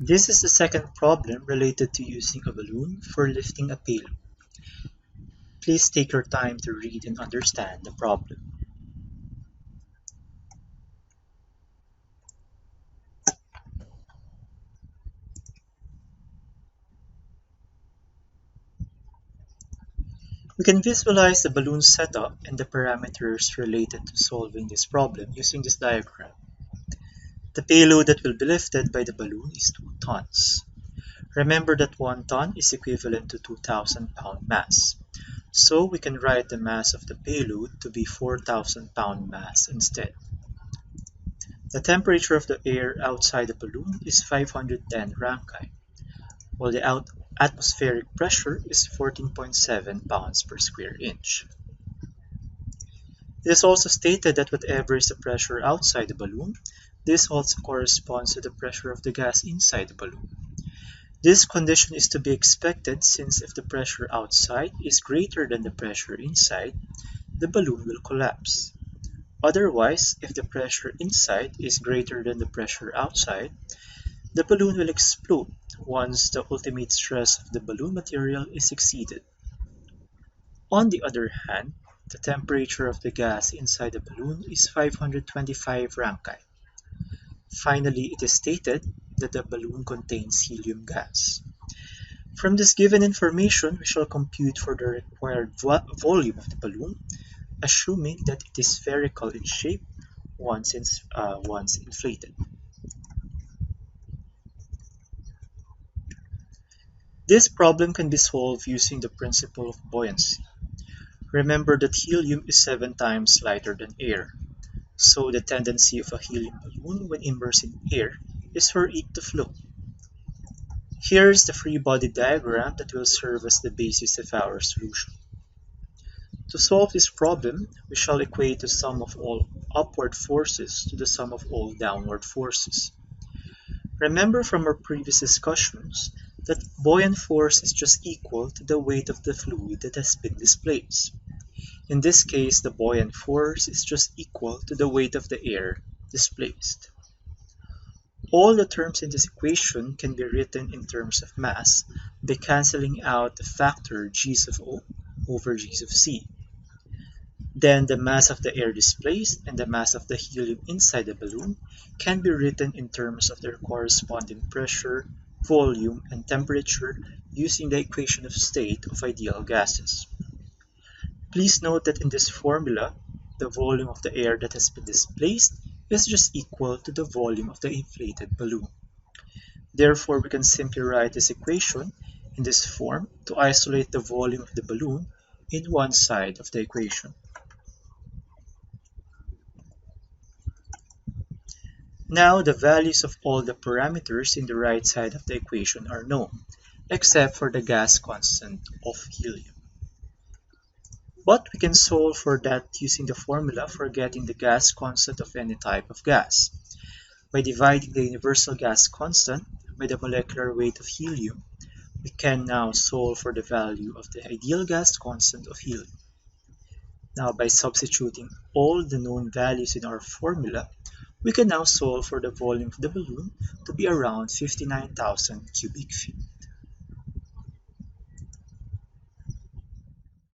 This is the second problem related to using a balloon for lifting a payload. Please take your time to read and understand the problem. We can visualize the balloon setup and the parameters related to solving this problem using this diagram. The payload that will be lifted by the balloon is 2 tons. Remember that 1 ton is equivalent to 2,000 pound mass. So we can write the mass of the payload to be 4,000 pound mass instead. The temperature of the air outside the balloon is 510 Rankine, while the atmospheric pressure is 14.7 pounds per square inch. It is also stated that whatever is the pressure outside the balloon, this also corresponds to the pressure of the gas inside the balloon. This condition is to be expected since if the pressure outside is greater than the pressure inside, the balloon will collapse. Otherwise, if the pressure inside is greater than the pressure outside, the balloon will explode once the ultimate stress of the balloon material is exceeded. On the other hand, the temperature of the gas inside the balloon is 525 Rankine. Finally, it is stated that the balloon contains helium gas. From this given information, we shall compute for the required volume of the balloon, assuming that it is spherical in shape once inflated. This problem can be solved using the principle of buoyancy. Remember that helium is 7 times lighter than air, so the tendency of a helium balloon when immersed in air is for it to float. Here is the free body diagram that will serve as the basis of our solution. To solve this problem, we shall equate the sum of all upward forces to the sum of all downward forces. Remember from our previous discussions that buoyant force is just equal to the weight of the fluid that has been displaced. In this case, the buoyant force is just equal to the weight of the air displaced. All the terms in this equation can be written in terms of mass by cancelling out the factor g sub O over g sub c. Then the mass of the air displaced and the mass of the helium inside the balloon can be written in terms of their corresponding pressure, volume, and temperature using the equation of state of ideal gases. Please note that in this formula, the volume of the air that has been displaced is just equal to the volume of the inflated balloon. Therefore, we can simply write this equation in this form to isolate the volume of the balloon in one side of the equation. Now, the values of all the parameters in the right side of the equation are known, except for the gas constant of helium. But we can solve for that using the formula for getting the gas constant of any type of gas. By dividing the universal gas constant by the molecular weight of helium, we can now solve for the value of the ideal gas constant of helium. Now, by substituting all the known values in our formula, we can now solve for the volume of the balloon to be around 59,000 cubic feet.